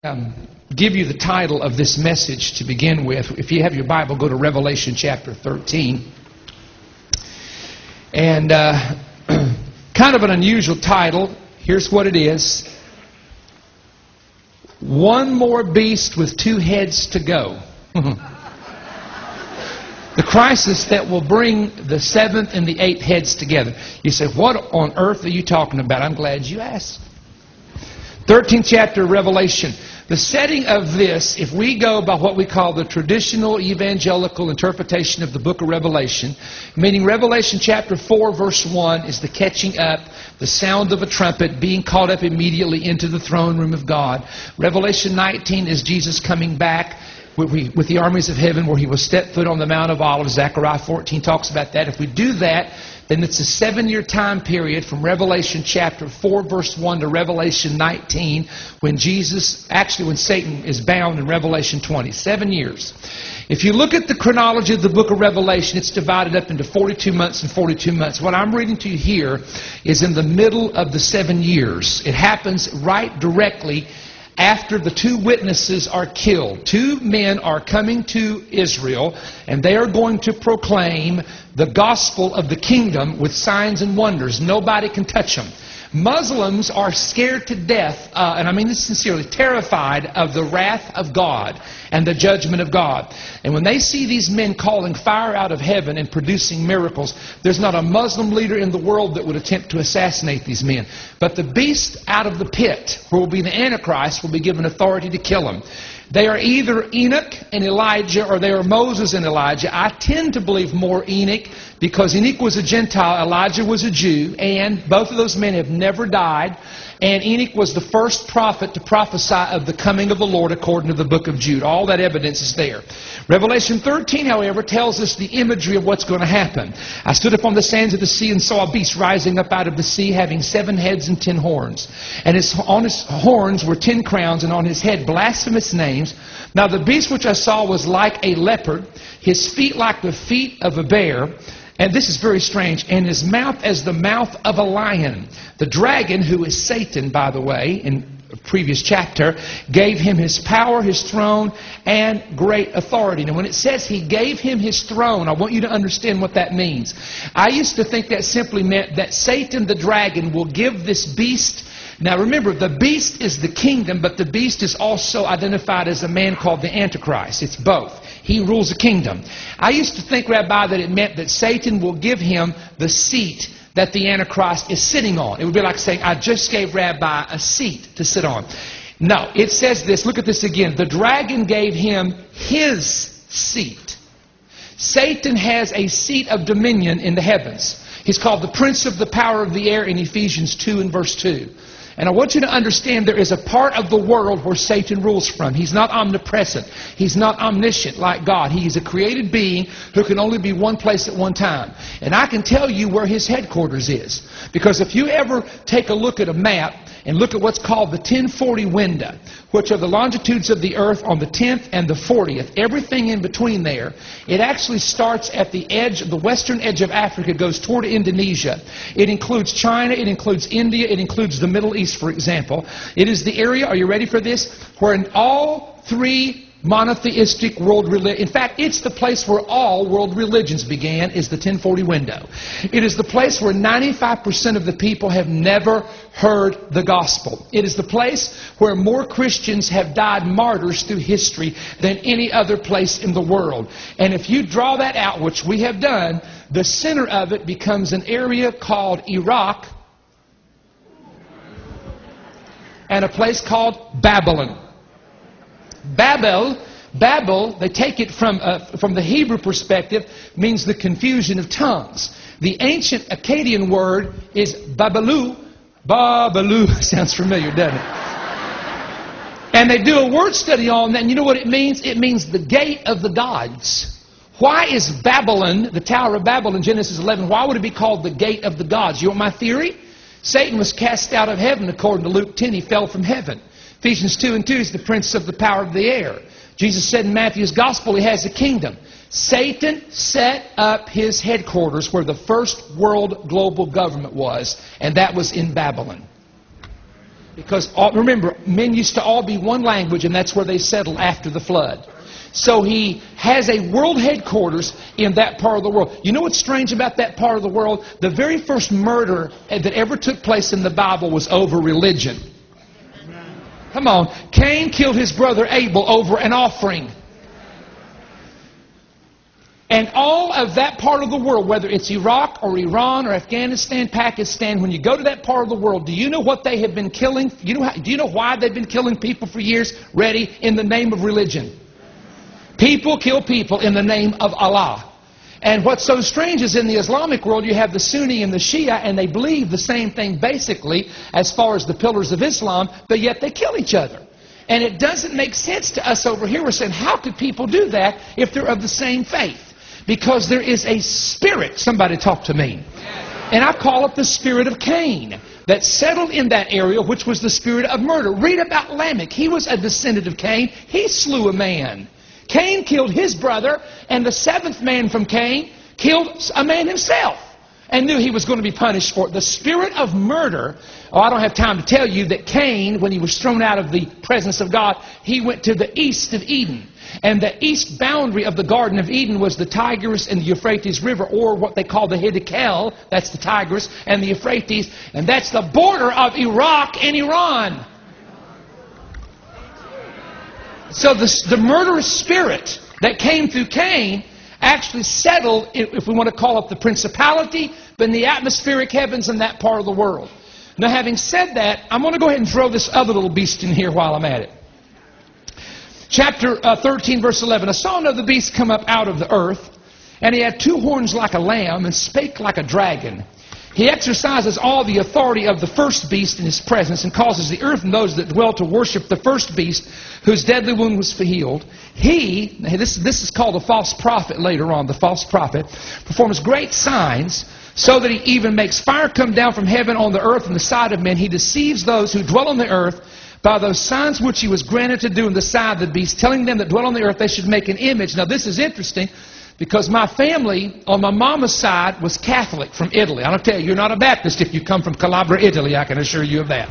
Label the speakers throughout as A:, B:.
A: Give you the title of this message to begin with. If you have your Bible, go to Revelation chapter 13. And kind of an unusual title. Here's what it is. One more beast with two heads to go. The crisis that will bring the seventh and the eighth heads together. You say, what on earth are you talking about? I'm glad you asked. 13th chapter of Revelation. The setting of this, if we go by what we call the traditional evangelical interpretation of the book of Revelation, meaning Revelation chapter 4 verse 1 is the catching up, the sound of a trumpet, being caught up immediately into the throne room of God. Revelation 19 is Jesus coming back with the armies of heaven where he will step foot on the Mount of Olives. Zechariah 14 talks about that. If we do that, then it's a 7-year time period from Revelation chapter 4 verse 1 to Revelation 19 when Satan is bound in Revelation 20. 7 years. If you look at the chronology of the book of Revelation, it's divided up into 42 months and 42 months. What I'm reading to you here is in the middle of the 7 years. It happens right directly after the two witnesses are killed. Two men are coming to Israel, and they are going to proclaim the gospel of the kingdom with signs and wonders. Nobody can touch them. Muslims are scared to death, and I mean this sincerely, terrified of the wrath of God and the judgment of God. And when they see these men calling fire out of heaven and producing miracles, there's not a Muslim leader in the world that would attempt to assassinate these men. But the beast out of the pit, who will be the Antichrist, will be given authority to kill them. They are either Enoch and Elijah or they are Moses and Elijah. I tend to believe more Enoch because Enoch was a Gentile, Elijah was a Jew, and both of those men have never died. And Enoch was the first prophet to prophesy of the coming of the Lord according to the book of Jude. All that evidence is there. Revelation 13, however, tells us the imagery of what's going to happen. I stood upon the sands of the sea and saw a beast rising up out of the sea, having 7 heads and 10 horns. And on his horns were 10 crowns, and on his head blasphemous names. Now the beast which I saw was like a leopard, his feet like the feet of a bear. And this is very strange. And his mouth as the mouth of a lion. The dragon, who is Satan, by the way, in a previous chapter, gave him his power, his throne, and great authority. Now, when it says he gave him his throne, I want you to understand what that means. I used to think that simply meant that Satan, the dragon, will give this beast. Now remember, the beast is the kingdom, but the beast is also identified as a man called the Antichrist. It's both. He rules a kingdom. I used to think, Rabbi, that it meant that Satan will give him the seat that the Antichrist is sitting on. It would be like saying, I just gave Rabbi a seat to sit on. No, it says this. Look at this again. The dragon gave him his seat. Satan has a seat of dominion in the heavens. He's called the prince of the power of the air in Ephesians 2 and verse 2. And I want you to understand there is a part of the world where Satan rules from. He's not omnipresent. He's not omniscient like God. He is a created being who can only be one place at one time. And I can tell you where his headquarters is. Because if you ever take a look at a map and look at what's called the 1040 window, which are the longitudes of the earth on the 10th and the 40th, everything in between there, it actually starts at the edge, the western edge of Africa, goes toward Indonesia. It includes China, it includes India, it includes the Middle East, for example. It is the area, are you ready for this, where in all 3 monotheistic world religions, in fact, it's the place where all world religions began, is the 1040 window. It is the place where 95% of the people have never heard the gospel. It is the place where more Christians have died martyrs through history than any other place in the world. And if you draw that out, which we have done, the center of it becomes an area called Iraq and a place called Babylon. Babel, they take it from the Hebrew perspective, means the confusion of tongues. The ancient Akkadian word is Babalu. Babalu sounds familiar, doesn't it? And they do a word study on that, and you know what it means? It means the gate of the gods. Why is Babylon, the Tower of Babel in Genesis 11, why would it be called the gate of the gods? You want my theory? Satan was cast out of heaven according to Luke 10. He fell from heaven. Ephesians 2 and 2 is the prince of the power of the air. Jesus said in Matthew's gospel he has a kingdom. Satan set up his headquarters where the first world global government was, and that was in Babylon. Because remember, men used to all be one language, and that's where they settled after the flood. So he has a world headquarters in that part of the world. You know what's strange about that part of the world? The very first murder that ever took place in the Bible was over religion. Come on. Cain killed his brother Abel over an offering. And all of that part of the world, whether it's Iraq or Iran or Afghanistan, Pakistan, when you go to that part of the world, do you know what they have been killing? Do you know why they've been killing people for years? Ready? In the name of religion. People kill people in the name of Allah. And what's so strange is in the Islamic world you have the Sunni and the Shia, and they believe the same thing basically as far as the pillars of Islam, but yet they kill each other. And it doesn't make sense to us over here. We're saying, how could people do that if they're of the same faith? Because there is a spirit, somebody talk to me, and I call it the spirit of Cain, that settled in that area, which was the spirit of murder. Read about Lamech. He was a descendant of Cain. He slew a man. Cain killed his brother, and the seventh man from Cain killed a man himself and knew he was going to be punished for it. The spirit of murder. Oh, I don't have time to tell you that Cain, when he was thrown out of the presence of God, he went to the east of Eden. And the east boundary of the Garden of Eden was the Tigris and the Euphrates River, or what they call the Hiddekel. That's the Tigris and the Euphrates. And that's the border of Iraq and Iran. So the murderous spirit that came through Cain actually settled, if we want to call it the principality, but in the atmospheric heavens in that part of the world. Now, having said that, I'm going to go ahead and throw this other little beast in here while I'm at it. Chapter 13, verse 11. I saw another beast come up out of the earth, and he had two horns like a lamb and spake like a dragon. He exercises all the authority of the first beast in his presence and causes the earth and those that dwell to worship the first beast whose deadly wound was healed. This is called a false prophet later on, the false prophet, performs great signs so that he even makes fire come down from heaven on the earth and the sight of men. He deceives those who dwell on the earth by those signs which he was granted to do in the sight of the beast, telling them that dwell on the earth they should make an image. Now this is interesting, because my family on my mama's side was Catholic from Italy. I don't tell you, you're not a Baptist if you come from Calabria, Italy. I can assure you of that.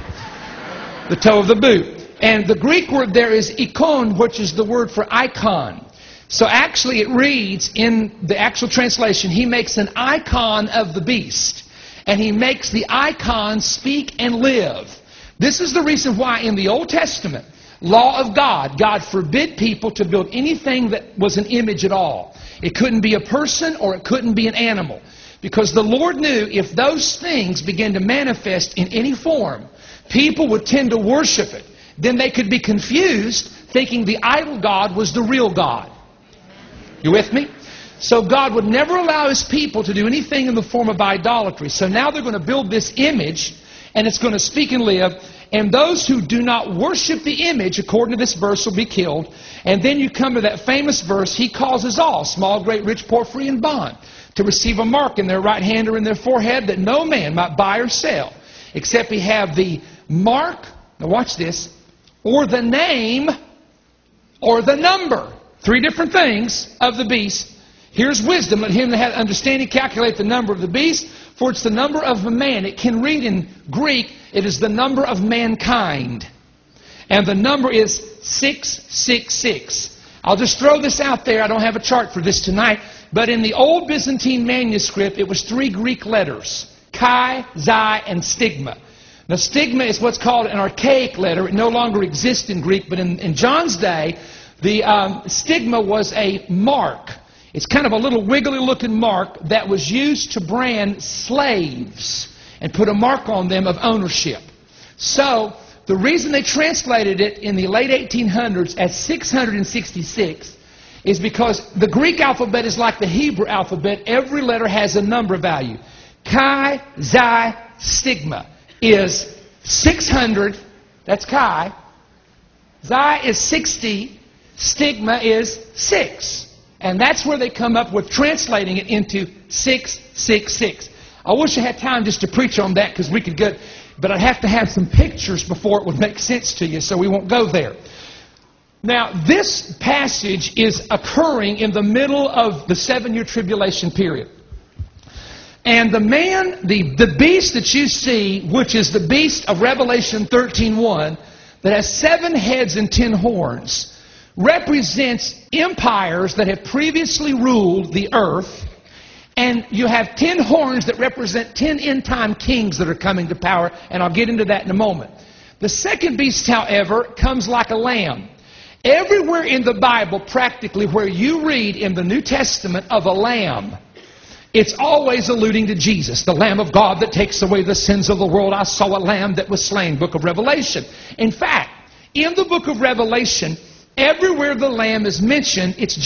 A: The toe of the boot. And the Greek word there is ikon, which is the word for icon. So actually it reads in the actual translation, he makes an icon of the beast. And he makes the icon speak and live. This is the reason why in the Old Testament, law of God, God forbid people to build anything that was an image at all. It couldn't be a person or it couldn't be an animal. Because the Lord knew if those things began to manifest in any form, people would tend to worship it. Then they could be confused, thinking the idol God was the real God. You with me? So God would never allow His people to do anything in the form of idolatry. So now they're going to build this image, and it's going to speak and live. And those who do not worship the image, according to this verse, will be killed. And then you come to that famous verse, He causes all, small, great, rich, poor, free, and bond, to receive a mark in their right hand or in their forehead, that no man might buy or sell, except he have the mark, now watch this, or the name, or the number. Three different things of the beast. Here's wisdom. Let him that hath understanding calculate the number of the beast, for it's the number of a man. It can read in Greek, it is the number of mankind. And the number is 666. I'll just throw this out there. I don't have a chart for this tonight. But in the old Byzantine manuscript, it was three Greek letters. Chi, Xi, and stigma. Now stigma is what's called an archaic letter. It no longer exists in Greek. But in John's day, the stigma was a mark. It's kind of a little wiggly looking mark that was used to brand slaves and put a mark on them of ownership. So the reason they translated it in the late 1800s as 666 is because the Greek alphabet is like the Hebrew alphabet. Every letter has a number value. Chi, Xi, stigma is 600. That's chi. Xi is 60. Stigma is 6. And that's where they come up with translating it into 666. I wish I had time just to preach on that because we could get, but I'd have to have some pictures before it would make sense to you, so we won't go there. Now, this passage is occurring in the middle of the 7-year tribulation period. And the beast that you see, which is the beast of Revelation 13:1, that has 7 heads and 10 horns, represents empires that have previously ruled the earth. And you have 10 horns that represent 10 end-time kings that are coming to power, and I'll get into that in a moment. The second beast, however, comes like a lamb. Everywhere in the Bible, practically, where you read in the New Testament of a lamb, it's always alluding to Jesus, the Lamb of God that takes away the sins of the world. I saw a lamb that was slain, book of Revelation. In fact, in the book of Revelation, everywhere the lamb is mentioned, it's